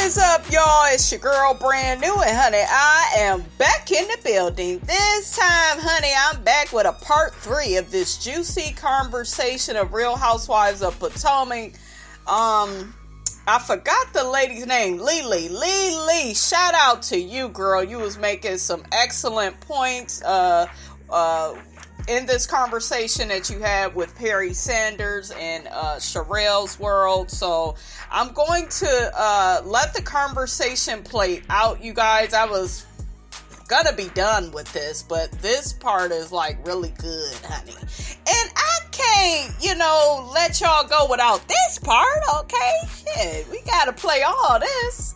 is up, y'all? It's your girl, brand new, and honey, I am back in the building. This time, honey, I'm back with a part 3 of this juicy conversation of Real Housewives of Potomac. I forgot the lady's name, Lily. Shout out to you, girl. You was making some excellent points in this conversation that you had with Perry Sanders and Sherelle's World. So I'm going to let the conversation play out, you guys. I was gonna be done with this, but this part is like really good, honey. And I can't, let y'all go without this part, okay? Shit, we gotta play all this.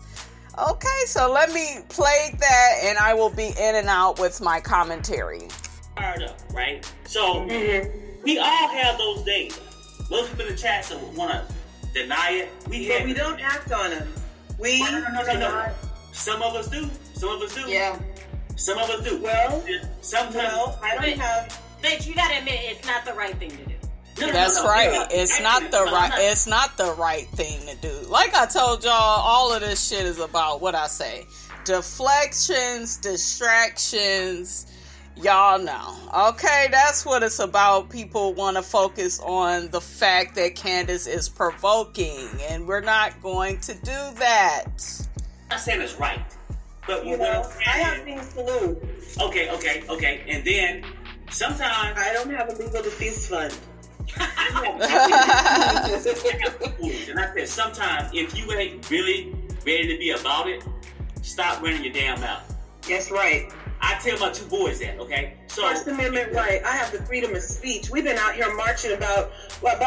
Okay, so let me play that and I will be in and out with my commentary. Fired up, right? So we all have those days. Most people in the chat want to deny it. But we don't act on them. No. Some of us do. Yeah. Some of us do. Well, sometimes I don't have. But you gotta admit, it's not the right thing to do. That's right. It's not the right thing to do. Like I told y'all, all of this shit is about what I say. Deflections, distractions. Y'all know. Okay, that's what it's about. People want to focus on the fact that Candace is provoking, and we're not going to do that. I'm not saying it's right. But I have things to lose. Okay. And then sometimes I don't have a legal defense fund. And I said sometimes if you ain't really ready to be about it, stop running your damn mouth. That's right. I tell my two boys that, okay? So First Amendment right. I have the freedom of speech. We've been out here marching about what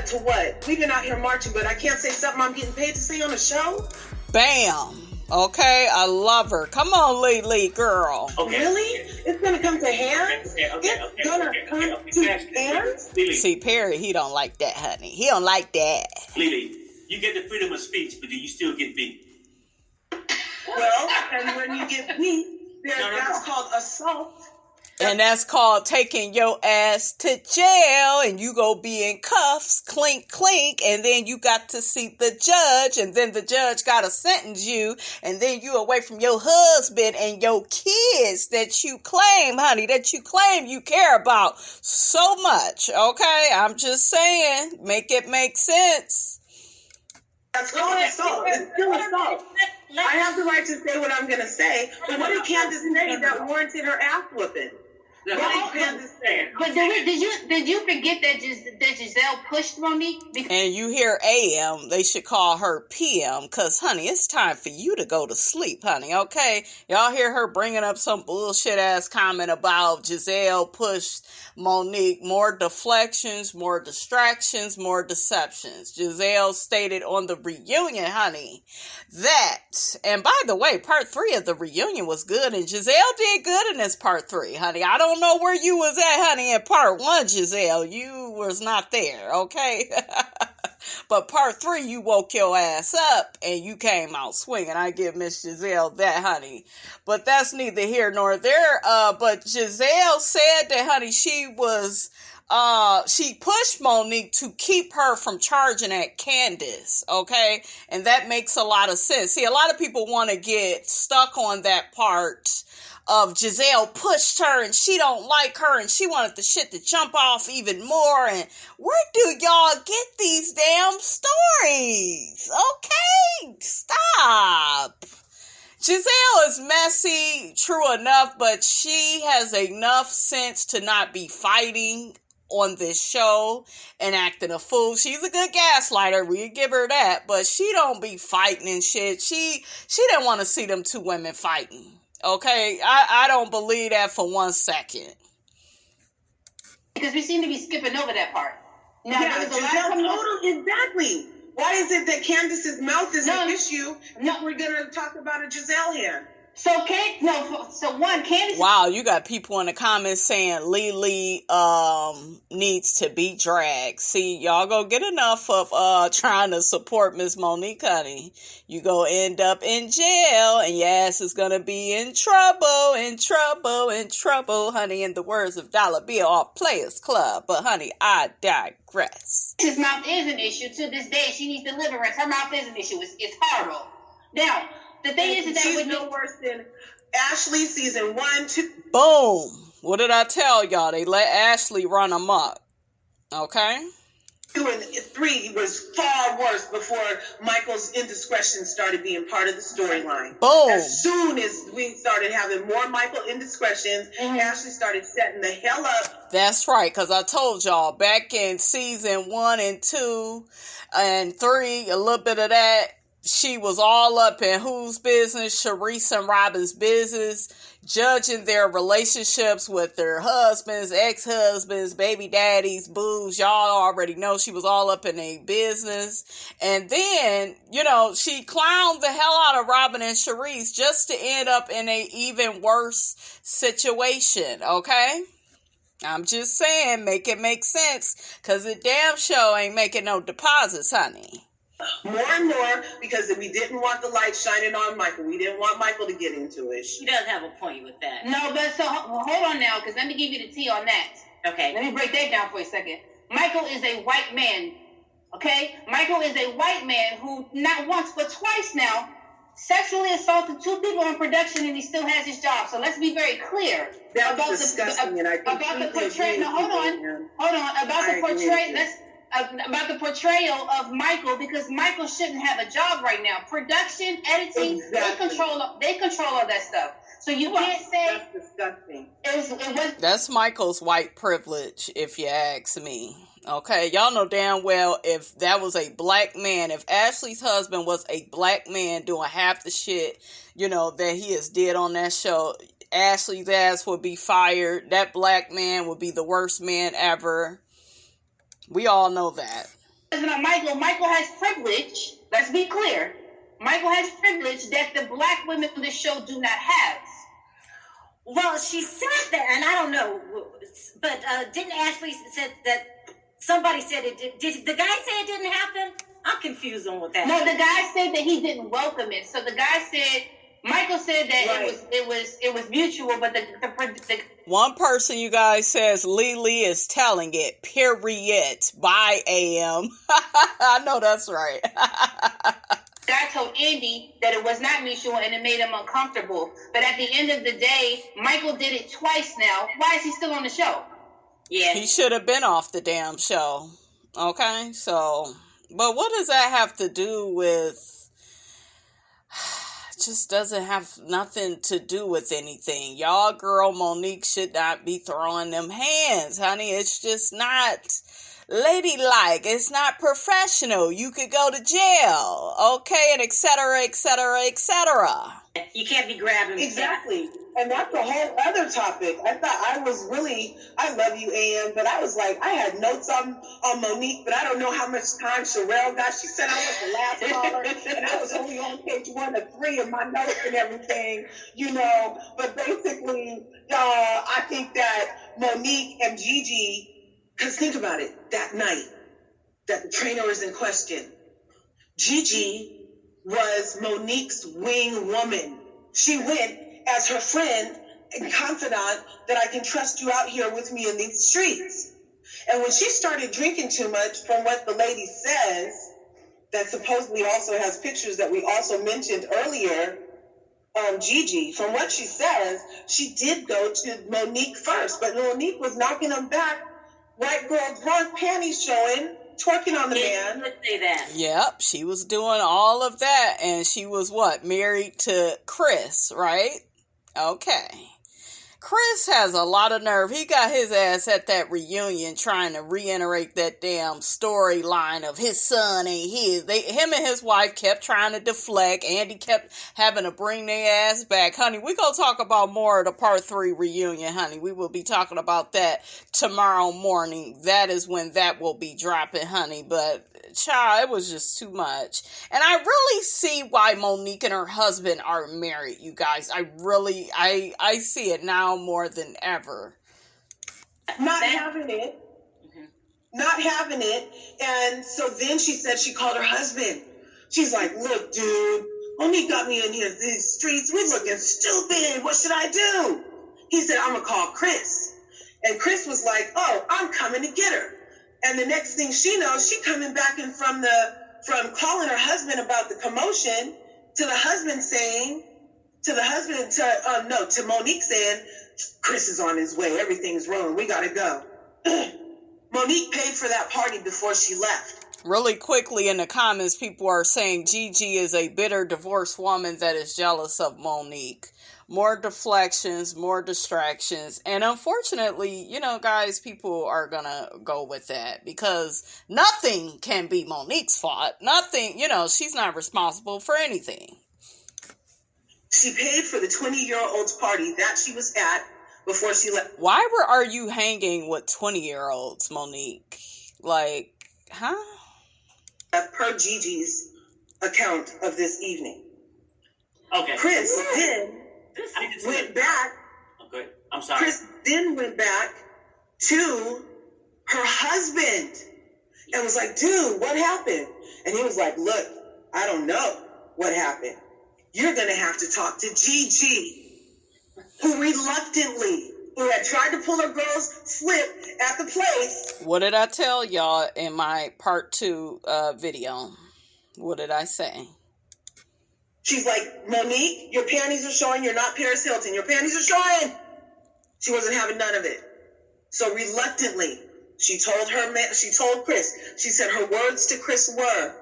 to what. We've been out here marching, but I can't say something I'm getting paid to say on the show. Bam. Okay, I love her. Come on, Lily, girl. Okay. Really? It's gonna come to hands? It's gonna come to hands? Lily. See, Perry, he don't like that, honey. He don't like that. Lily, you get the freedom of speech, but do you still get beat? Well, and when you get beat, that's called assault. And that's called taking your ass to jail, and you go be in cuffs, clink, and then you got to see the judge, and then the judge got to sentence you, and then you away from your husband and your kids that you claim, honey, that you claim you care about so much, okay? I'm just saying, make it make sense. That's called assault. It's still assault. I have the right to say what I'm going to say, but what did Candace say that warranted her ass whooping? What did Candace say? But did you forget that Giselle pushed Monique? And you hear AM, they should call her PM, because, honey, it's time for you to go to sleep, honey, okay? Y'all hear her bringing up some bullshit-ass comment about Giselle pushed Monique. More deflections, more distractions, more deceptions. Giselle stated on the reunion, honey, that, and by the way, part 3 of the reunion was good, and Giselle did good in this part 3, honey. I don't know where you was at, honey, in part 1, Giselle. You was not there, okay? But part 3, you woke your ass up and you came out swinging. I give Miss Giselle that, honey. But that's neither here nor there. But Giselle said that, honey, she pushed Monique to keep her from charging at Candace, okay? And that makes a lot of sense. See, a lot of people want to get stuck on that part of Giselle pushed her and she don't like her and she wanted the shit to jump off even more. And where do y'all get these damn stories? Okay, stop. Giselle is messy, true enough, but she has enough sense to not be fighting on this show and acting a fool. She's a good gaslighter, we give her that, but she don't be fighting and shit. She didn't want to see them two women fighting. Okay, I don't believe that for 1 second. Because we seem to be skipping over that part. Now, exactly. Why is it that Candace's mouth is an issue? No, we're gonna talk about a Giselle here. Candace. Wow, you got people in the comments saying Lily needs to be dragged. See, y'all go get enough of trying to support Miss Monique, honey. You go end up in jail, and your ass is gonna be in trouble, honey. In the words of Dollar Bill off Players Club. But honey, I digress. His mouth is an issue to this day. She needs deliverance. Her mouth is an issue. It's horrible. Now, the thing is that she's no worse than Ashley season 1, 2. Boom. What did I tell y'all? They let Ashley run amok. Okay? 2 and 3 was far worse before Michael's indiscretion started being part of the storyline. Boom. As soon as we started having more Michael indiscretions, Ashley started setting the hell up. That's right, because I told y'all back in season 1 and 2 and 3, a little bit of that, she was all up in whose business? Sharice and Robin's business, judging their relationships with their husbands, ex-husbands, baby daddies, boos. Y'all already know she was all up in their business. And then, she clowned the hell out of Robin and Sharice just to end up in a even worse situation, okay? I'm just saying, make it make sense, because the damn show ain't making no deposits, honey. More and more, because we didn't want the light shining on Michael. We didn't want Michael to get into it. She does have a point with that. No, but so hold on now, because let me give you the tea on that. Okay. Let me break that down for a second. Michael is a white man, okay? Michael is a white man who not once but twice now sexually assaulted 2 people in production, and he still has his job. So let's be very clear That's about disgusting, and I about the portrayal. No, hold on. About the portrayal of Michael, because Michael shouldn't have a job right now. Production, editing, exactly. they control all that stuff. So you can't say that's disgusting. It was. That's Michael's white privilege, if you ask me. Okay, y'all know damn well if that was a black man, if Ashley's husband was a black man doing half the shit, that he has did on that show, Ashley's ass would be fired. That black man would be the worst man ever. We all know that. Michael has privilege. Let's be clear. Michael has privilege that the black women on the show do not have. Well, she said that, and I don't know, but didn't Ashley said that somebody said it did? Did the guy say it didn't happen? I'm confused on what that. No, the guy said that he didn't welcome it. So the guy said, Michael said that it was mutual, but the one person, you guys, says Lily is telling it, period. Bye, AM. I know that's right. Guy told Andy that it was not mutual and it made him uncomfortable. But at the end of the day, Michael did it twice now. Why is he still on the show? Yeah. He should have been off the damn show. Okay, so, but what does that have to do with... Just doesn't have nothing to do with anything. Y'all girl Monique should not be throwing them hands, honey. It's just not ladylike. It's not professional. You could go to jail, okay, and et cetera, et cetera, et cetera. You can't be grabbing. Exactly. And that's a whole other topic. I love you, AM, but I was like, I had notes on Monique, but I don't know how much time Sherelle got. She said I was the last caller, and I was only on page 1 of 3 of my notes and everything, But basically, I think that Monique and Gigi, because think about it, that night that the trainer is in question, Gigi was Monique's wing woman. She went as her friend and confidant that I can trust you out here with me in these streets. And when she started drinking too much, from what the lady says, that supposedly also has pictures that we also mentioned earlier, Gigi, from what she says, she did go to Monique first, but Monique was knocking them back, white girl drunk, panties showing, twerking on the man. Let's say that. Yep, she was doing all of that, and she was married to Chris, right? Okay. Chris has a lot of nerve. He got his ass at that reunion trying to reiterate that damn storyline of his son ain't his. Him and his wife kept trying to deflect. Andy kept having to bring their ass back. Honey, we gonna talk about more of the part 3 reunion, honey. We will be talking about that tomorrow morning. That is when that will be dropping, honey. But child, it was just too much. And I really see why Monique and her husband are married, you guys. I see it now more than ever. Not having it. And so then she said she called her husband. She's like, look, dude, Monique got me in here, these streets. We looking stupid. What should I do? He said, I'm going to call Chris. And Chris was like, oh, I'm coming to get her. And the next thing she knows, she coming back in from calling her husband about the commotion. to the husband saying, to Monique saying, Chris is on his way. Everything's wrong. We got to go. Monique paid for that party before she left. Really quickly in the comments, people are saying Gigi is a bitter divorced woman that is jealous of Monique. More deflections, more distractions. And unfortunately, guys, people are going to go with that because nothing can be Monique's fault. Nothing, she's not responsible for anything. She paid for the 20-year-old's party that she was at before she left. Why are you hanging with 20-year-olds, Monique? Like, huh? Per Gigi's account of this evening. Okay. Chris then went back. Okay, I'm sorry. Chris then went back to her husband and was like, dude, what happened? And he was like, look, I don't know what happened. You're going to have to talk to Gigi, who had tried to pull her girl's slip at the place. What did I tell y'all in my part 2 video? What did I say? She's like, Monique, your panties are showing. You're not Paris Hilton. Your panties are showing. She wasn't having none of it. So reluctantly, she told Chris, she said her words to Chris were,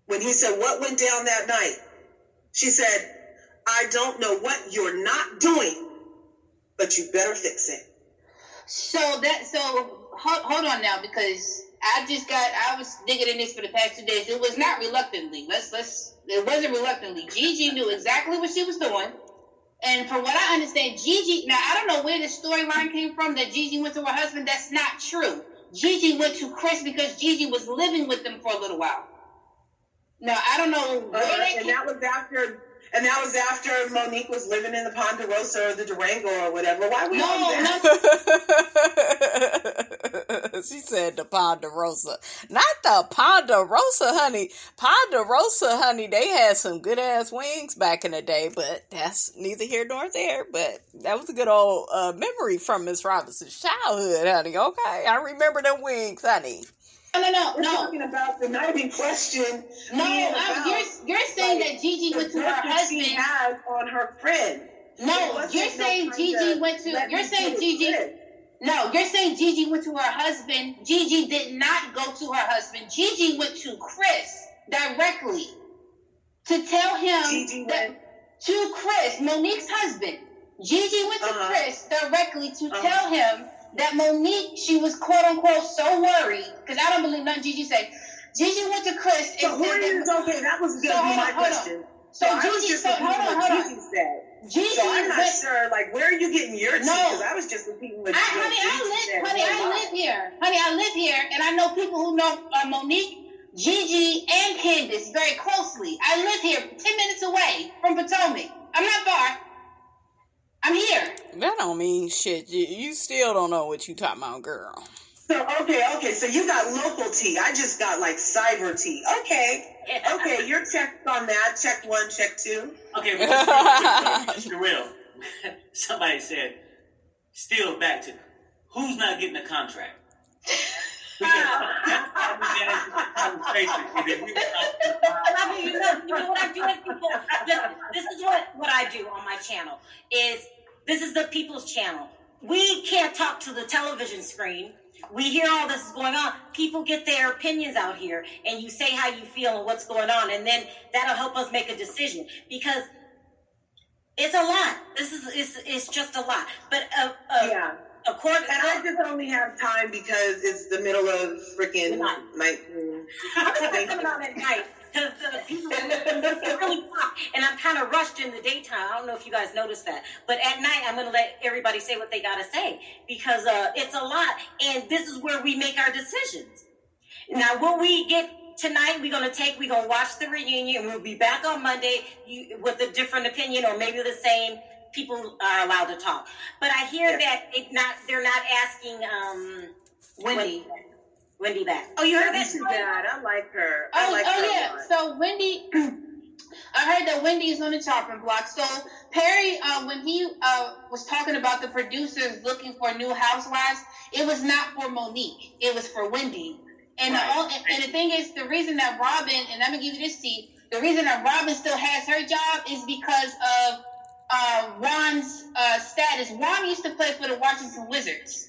when he said, what went down that night? She said, I don't know what you're not doing, but you better fix it. So hold on now, because I was digging in this for the past 2 days. It was not reluctantly. It wasn't reluctantly. Gigi knew exactly what she was doing. And from what I understand, Gigi, now I don't know where this storyline came from that Gigi went to her husband. That's not true. Gigi went to Chris because Gigi was living with them for a little while. Now, I don't know where and that was after Monique was living in the Ponderosa or the Durango or whatever. Why would we do that? She said the Ponderosa. Not the Ponderosa, honey. Ponderosa, honey, they had some good-ass wings back in the day, but that's neither here nor there. But that was a good old memory from Miss Robinson's childhood, honey. Okay, I remember them wings, honey. No. We're talking about the night in question. No, you're saying that Gigi went to her husband. She has on her friend. No, you're saying Gigi went to. You're saying Gigi. No, you're saying Gigi went to her husband. Gigi did not go to her husband. Gigi went to Chris directly to tell him to Chris, Monique's husband. Gigi went to Chris directly to tell him that Monique, she was quote unquote so worried, because I don't believe nothing Gigi said. Gigi went to Chris and said that was going to be my question. So Gigi said. So I'm not sure, like, where are you getting your tea? Because I was just repeating what Honey, I live here, and I know people who know Monique, Gigi, and Candace very closely. I live here 10 minutes away from Potomac. I'm not far. I'm here. That don't mean shit. You still don't know what you talking about, girl. So, okay. So you got local tea. I just got, like, cyber tea. Okay, you're checked on that. Check 1, check 2. Okay, but it's real. Somebody said, still back to, who's not getting a contract? You know what I do with people? This is what I do on my channel. This is the people's channel. We can't talk to the television screen. We hear all this is going on. People get their opinions out here, and you say how you feel and what's going on, and then that'll help us make a decision, because it's a lot. It's just a lot. But yeah. I just only have time because it's the middle of freaking night. I'm coming on at night because people are really hot, and I'm kind of rushed in the daytime. I don't know if you guys noticed that, but at night I'm going to let everybody say what they got to say, because it's a lot, and this is where we make our decisions. Now, what we get tonight, we're going to watch the reunion, and we'll be back on Monday with a different opinion, or maybe the same. People are allowed to talk, but I hear that they're not asking Wendy back. Oh, you heard that? Bad. I like her. Yeah. So Wendy, I heard that Wendy is on the chopping block. So Perry, when he was talking about the producers looking for new housewives, it was not for Monique. It was for Wendy. And the thing is, the reason that Robin, and I'm gonna give you this tea, The reason that Robin still has her job is because of Juan's status. Juan used to play for the Washington Wizards.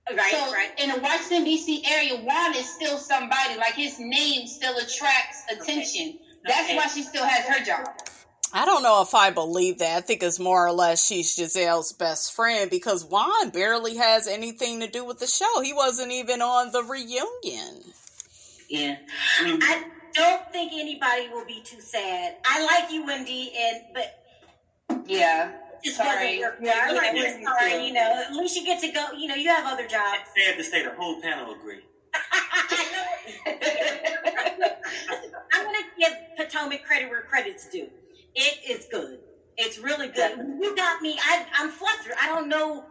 Right, so right. In the Washington, D.C. area, Juan is still somebody. Like, his name still attracts attention. Okay. That's why she still has her job. I don't know if I believe that. I think it's more or less she's Giselle's best friend, because Juan barely has anything to do with the show. He wasn't even on the reunion. Yeah. I don't think anybody will be too sad. I like you, Wendy, but yeah. Just sorry. Yeah, I like Wendy. Sorry, you know, at least you get to go. You know, you have other jobs. It's sad to say the whole panel agree. I'm going to give Potomac credit where credit's due. It is good. It's really good. You got me. I'm flustered. I don't know.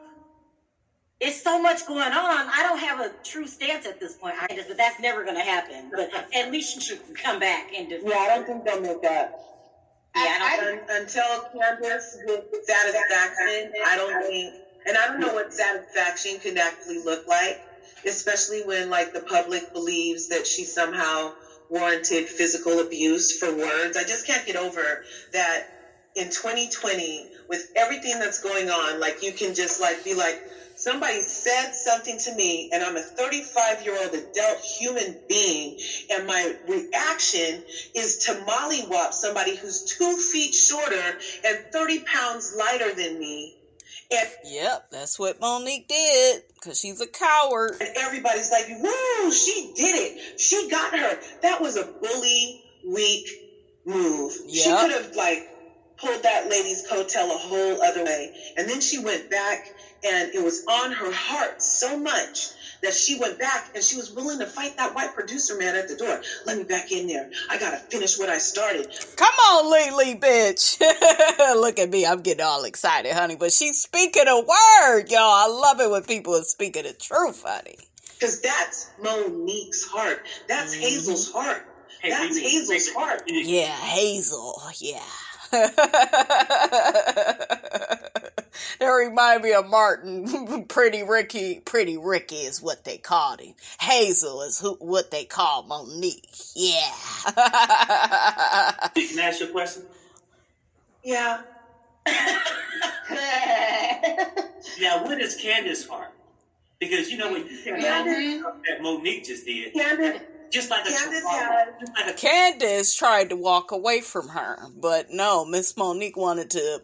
It's so much going on. I don't have a true stance at this point. But that's never going to happen. But at least you should come back and defend. Yeah, I don't think they'll make that. Yeah, until Candace gets satisfaction, I don't think, and I don't know what satisfaction could actually look like, especially when, like, the public believes that she somehow warranted physical abuse for words. I just can't get over that in 2020, with everything that's going on, like, you can just, like, be like, somebody said something to me, and I'm a 35-year-old adult human being, and my reaction is to mollywop somebody who's 2 feet shorter and 30 pounds lighter than me. And yep, that's what Monique did, because she's a coward. And everybody's like, woo, she did it. She got her. That was a bully, weak move. Yep. She could have, like, pulled that lady's coattail a whole other way. And then she went back, and it was on her heart so much that she went back and she was willing to fight that white producer man at the door. Let me back in there. I got to finish what I started. Come on, Lily, bitch. Look at me. I'm getting all excited, honey. But she's speaking a word, y'all. I love it when people are speaking the truth, honey. Because that's Monique's heart. That's Hazel's heart. That's Hazel's heart. Yeah, Hazel. Yeah. That remind me of Martin. Pretty Ricky is what they called him. Hazel is what they call Monique. Yeah. Can I ask you a question? Yeah. Now, what is Candace's heart? Because, you know, when you said that Monique just did, just like Candace tried to walk away from her, but no, Miss Monique wanted to.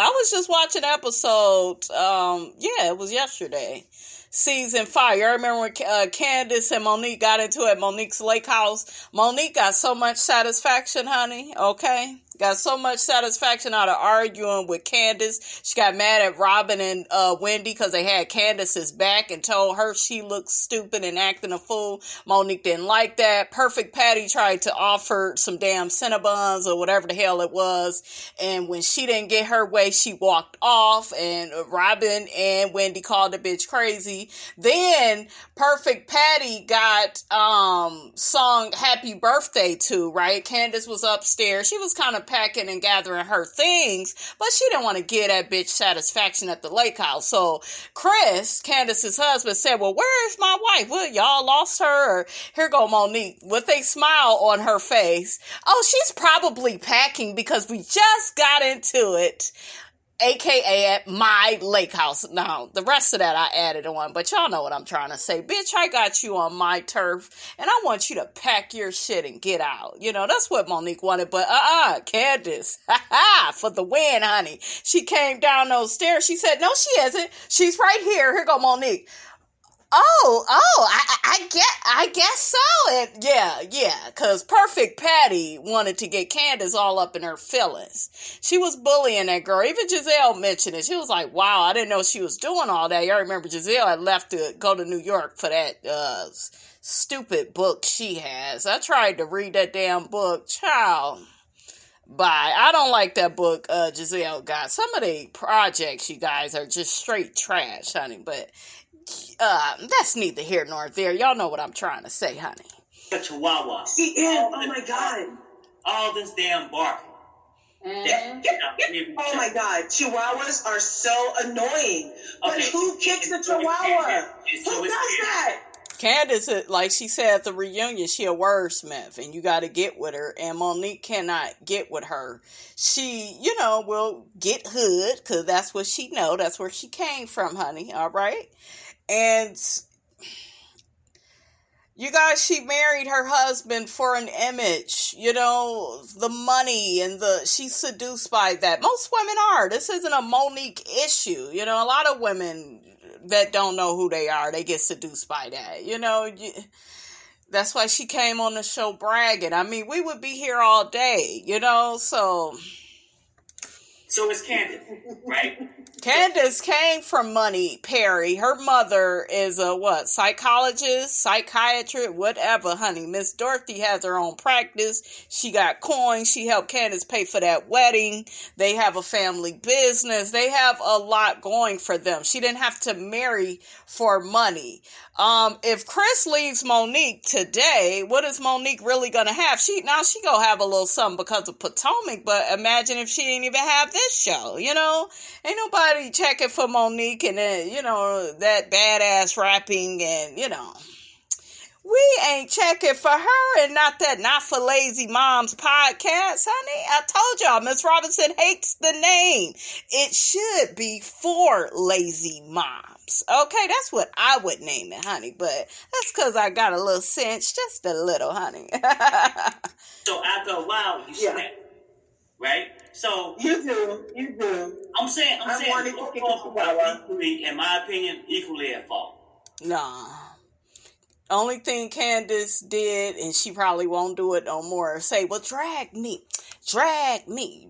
I was just watching episode. It was yesterday, season 5. You remember when Candace and Monique got into it at Monique's lake house? Monique got so much satisfaction, honey. Okay. Got so much satisfaction out of arguing with Candace. She got mad at Robin and Wendy because they had Candace's back and told her she looked stupid and acting a fool. Monique didn't like that. Perfect Patty tried to offer some damn Cinnabons or whatever the hell it was. And when she didn't get her way, she walked off. And Robin and Wendy called the bitch crazy. Then Perfect Patty got sung Happy Birthday to, right? Candace was upstairs. She was kind of packing and gathering her things, but she didn't want to give that bitch satisfaction at the lake house. So Chris, Candace's husband, said, well, where's my wife? Well, y'all lost her? Or here go Monique with a smile on her face. Oh, she's probably packing because we just got into it. AKA at my lake house. Now, the rest of that I added on, but y'all know what I'm trying to say. Bitch, I got you on my turf, and I want you to pack your shit and get out. You know, that's what Monique wanted, but Candace, for the win, honey. She came down those stairs. She said, no, she isn't. She's right here. Here go Monique. I guess so. And yeah, because Perfect Patty wanted to get Candace all up in her feelings. She was bullying that girl. Even Giselle mentioned it. She was like, wow, I didn't know she was doing all that. Y'all remember Giselle had left to go to New York for that stupid book she has. I tried to read that damn book. Child. Bye. I don't like that book Giselle got. Some of the projects, you guys, are just straight trash, honey, but that's neither here nor there. Y'all know what I'm trying to say, honey. A chihuahua. She is. Oh my God. All this damn barking. Oh my God. Chihuahuas are so annoying. But who kicks a chihuahua? Who does that? Candace, like she said at the reunion, she a wordsmith, and you got to get with her. And Monique cannot get with her. She, will get hood because that's what she know. That's where she came from, honey. All right, and you guys, she married her husband for an image, the money and she's seduced by that. Most women are. This isn't a Monique issue. A lot of women that don't know who they are, they get seduced by that. That's why she came on the show bragging. I mean, we would be here all day, so. So it's Candace, right? Candace came from Money Perry. Her mother is a psychologist, psychiatrist, whatever, honey. Miss Dorothy has her own practice. She got coins. She helped Candace pay for that wedding. They have a family business. They have a lot going for them. She didn't have to marry for money. If Chris leaves Monique today, what is Monique really gonna have? She gonna have a little something because of Potomac, but imagine if she didn't even have this show, Ain't nobody checking for Monique and then, that badass rapping and, we ain't checking for her and not for Lazy Moms podcast, honey. I told y'all, Miss Robinson hates the name. It should be for Lazy Moms. Okay, that's what I would name it, honey. But that's because I got a little sense, just a little, honey. So after a while, you snap, right? So you do. I'm saying, equally, in my opinion, equally at fault. Nah. Only thing Candace did, and she probably won't do it no more, say, well, drag me.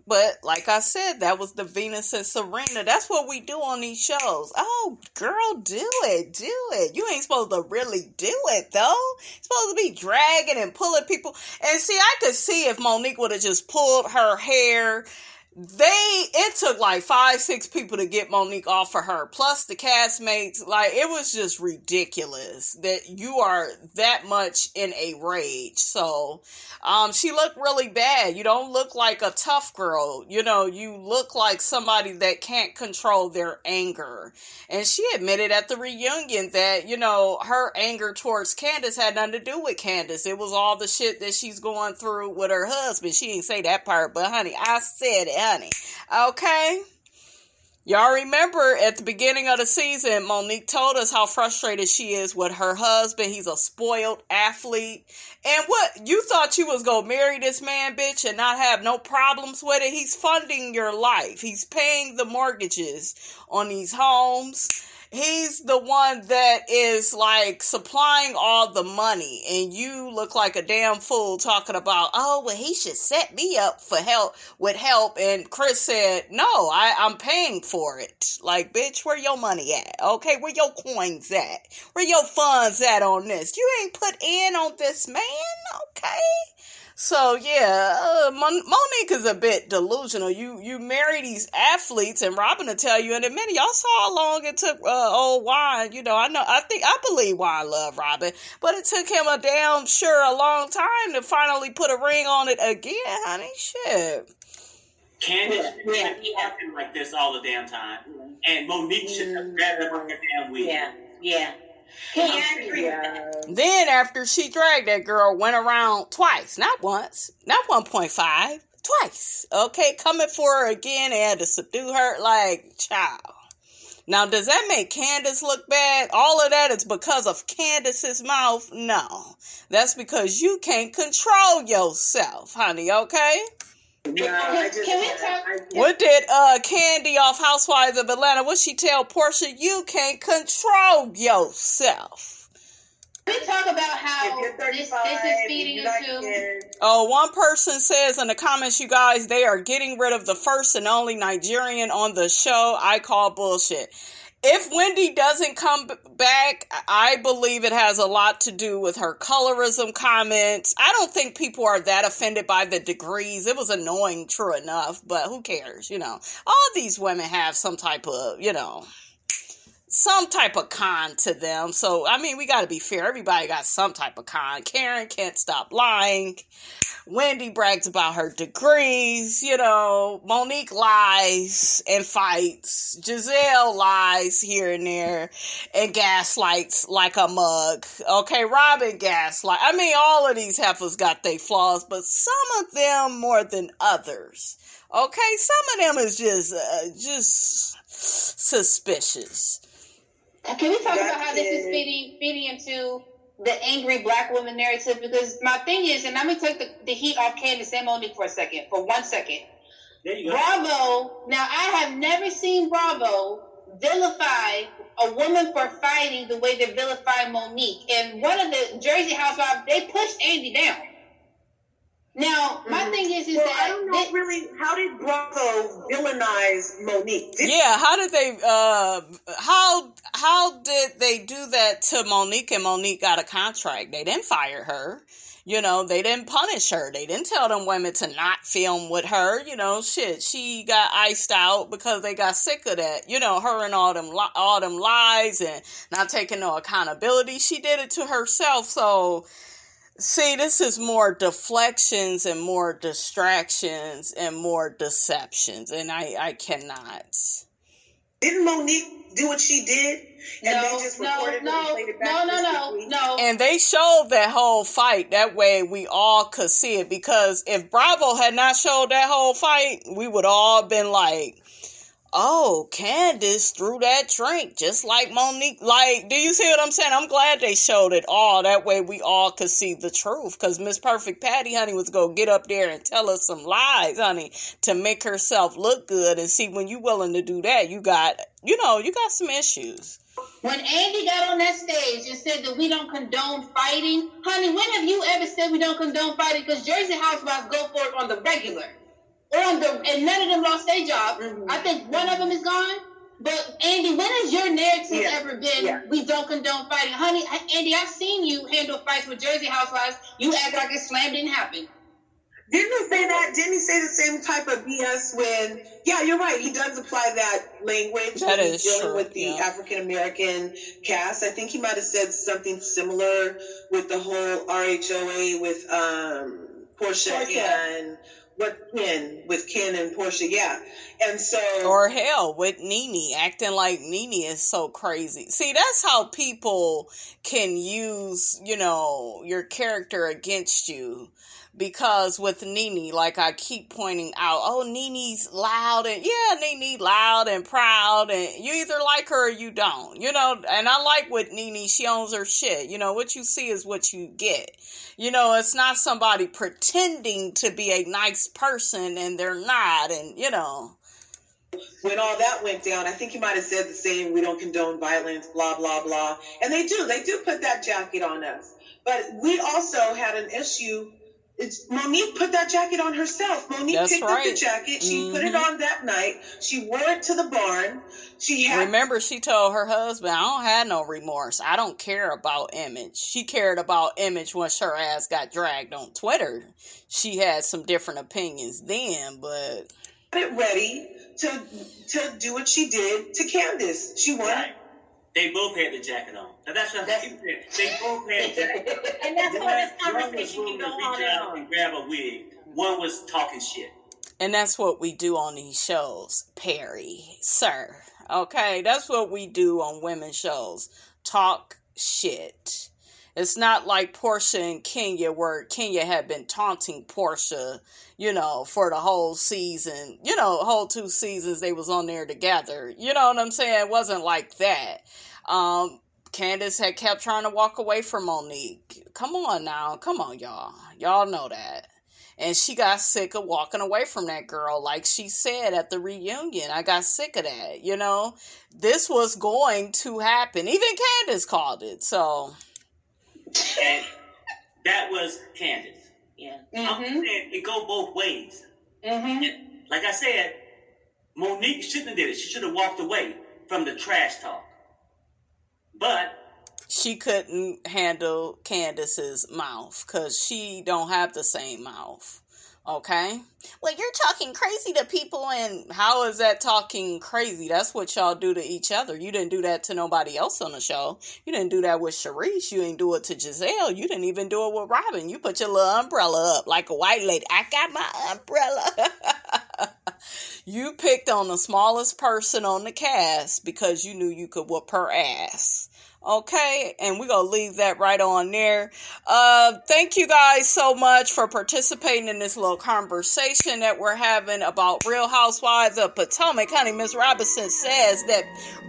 But like I said, that was the Venus and Serena. That's what we do on these shows. Oh, girl, do it. You ain't supposed to really do it, though. You're supposed to be dragging and pulling people. And see, I could see if Monique would have just pulled her hair. It took like 5-6 people to get Monique off of her, plus the castmates. Like, it was just ridiculous that you are that much in a rage. So, she looked really bad. You don't look like a tough girl. You look like somebody that can't control their anger. And she admitted at the reunion that, her anger towards Candace had nothing to do with Candace. It was all the shit that she's going through with her husband. She didn't say that part, but honey, I said it, honey. Okay? Y'all remember at the beginning of the season, Monique told us how frustrated she is with her husband. He's a spoiled athlete. And what? You thought you was going to marry this man, bitch, and not have no problems with it? He's funding your life. He's paying the mortgages on these homes. He's the one that is like supplying all the money, and you look like a damn fool talking about, oh, well, he should set me up for help. And Chris said, no, I'm paying for it. Like, bitch, where your money at? Okay, where your coins at? Where your funds at on this? You ain't put in on this man, okay? So, yeah, Monique is a bit delusional. You marry these athletes, and Robin will tell you in a minute, y'all saw how long it took old Juan. I believe Juan loved Robin, but it took him a long time to finally put a ring on it again, honey. Shit. Candace should be acting like this all the damn time, and Monique should have grabbed her damn wig. Yeah. Then after she dragged that girl, went around twice, not once, not 1.5, twice. Okay, coming for her again, they had to subdue her like child. Now, does that make Candace look bad? All of that is because of Candace's mouth? No, that's because you can't control yourself, honey. Okay. Can we talk? What did Candy off Housewives of Atlanta? What she tell Portia? You can't control yourself. Can we talk about how this is feeding into? Oh, one person says in the comments, you guys, they are getting rid of the first and only Nigerian on the show. I call bullshit. If Wendy doesn't come back, I believe it has a lot to do with her colorism comments. I don't think people are that offended by the degrees. It was annoying, true enough, but who cares, All these women have some type of, some type of con to them. So, I mean, we got to be fair. Everybody got some type of con. Karen can't stop lying. Wendy brags about her degrees, Monique lies and fights. Giselle lies here and there and gaslights like a mug. Okay, Robin gaslight. I mean, all of these heifers got their flaws, but some of them more than others. Okay, some of them is just suspicious. Can we talk about how this is feeding into the angry black woman narrative? Because my thing is, and let me take the heat off Candace and Monique for 1 second. There you go. Bravo. Now, I have never seen Bravo vilify a woman for fighting the way they vilify Monique. And one of the Jersey Housewives, they pushed Andy down. Now, my thing is well, that I don't know really, how did Bravo villainize Monique? How did they how did they do that to Monique, and Monique got a contract? They didn't fire her. They didn't punish her. They didn't tell them women to not film with her. She got iced out because they got sick of that. Her and all them lies and not taking no accountability. She did it to herself. So, see, this is more deflections and more distractions and more deceptions, and I cannot. Didn't Monique do what she did? And they just recorded it and played it back No. And they showed that whole fight. That way we all could see it. Because if Bravo had not showed that whole fight, we would all been like, oh, Candace threw that drink just like Monique. Like, do you see what I'm saying? I'm glad they showed it all. That way we all could see the truth. Because Miss Perfect Patty, honey, was going to get up there and tell us some lies, honey, to make herself look good. And see, when you willing to do that, you got some issues. When Andy got on that stage and said that we don't condone fighting, honey, when have you ever said we don't condone fighting? Because Jersey Housewives go for it on the regular. And none of them lost their job. Mm-hmm. I think one of them is gone. But Andy, when has your narrative ever been we don't condone fighting? Honey, Andy, I've seen you handle fights with Jersey Housewives. You act like a slam didn't happen. Didn't he say that? Didn't he say the same type of BS when, you're right, he does apply that language that when he's dealing true, with the African-American cast. I think he might have said something similar with the whole RHOA with Portia and Ken and Portia, and so, or hell with Nene, acting like Nene is so crazy. See, that's how people can use your character against you. Because with Nene, like I keep pointing out, Nene's loud and Nene loud and proud, and you either like her or you don't, and I like with Nene, she owns her shit. What you see is what you get. It's not somebody pretending to be a nice person and they're not, and when all that went down, I think he might have said the same, we don't condone violence, blah, blah, blah. And they do put that jacket on us. But we also had an issue. Monique put that jacket on herself. Monique picked up the jacket. She put it on that night. She wore it to the barn. Remember, she told her husband, I don't have no remorse. I don't care about image. She cared about image once her ass got dragged on Twitter. She had some different opinions then, but... it ready to do what she did to Candace. She won. Right. They both had the jacket on. Now that's what I'm saying. They both had jackets on. And that's why this conversation can go on and on. And grab a wig. One was talking shit. And that's what we do on these shows, Perry, sir. Okay, that's what we do on women's shows. Talk shit. It's not like Portia and Kenya, where Kenya had been taunting Portia, for the whole season. Whole 2 seasons they was on there together. You know what I'm saying? It wasn't like that. Candace had kept trying to walk away from Monique. Come on now. Come on, y'all. Y'all know that. And she got sick of walking away from that girl, like she said at the reunion. I got sick of that, This was going to happen. Even Candace called it, so... And that was Candace. Yeah. I'm saying it go both ways. Mm-hmm. Like I said, Monique shouldn't have did it. She should have walked away from the trash talk. But she couldn't handle Candace's mouth because she don't have the same mouth. Okay? Well, you're talking crazy to people, and how is that talking crazy? That's what y'all do to each other. You didn't do that to nobody else on the show. You didn't do that with Sharice. You didn't do it to Giselle. You didn't even do it with Robin. You put your little umbrella up like a white lady. I got my umbrella. You picked on the smallest person on the cast because you knew you could whoop her ass. Okay, and we're going to leave that right on there. Thank you guys so much for participating in this little conversation that we're having about Real Housewives of Potomac. Honey, Miss Robinson says that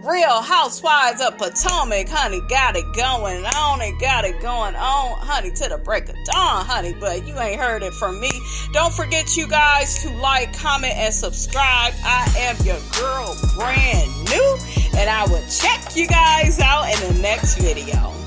Real Housewives of Potomac, honey, got it going on and got it going on, honey, to the break of dawn, honey, but you ain't heard it from me. Don't forget, you guys, to like, comment, and subscribe. I am your girl, brand new, and I will check you guys out in the next video.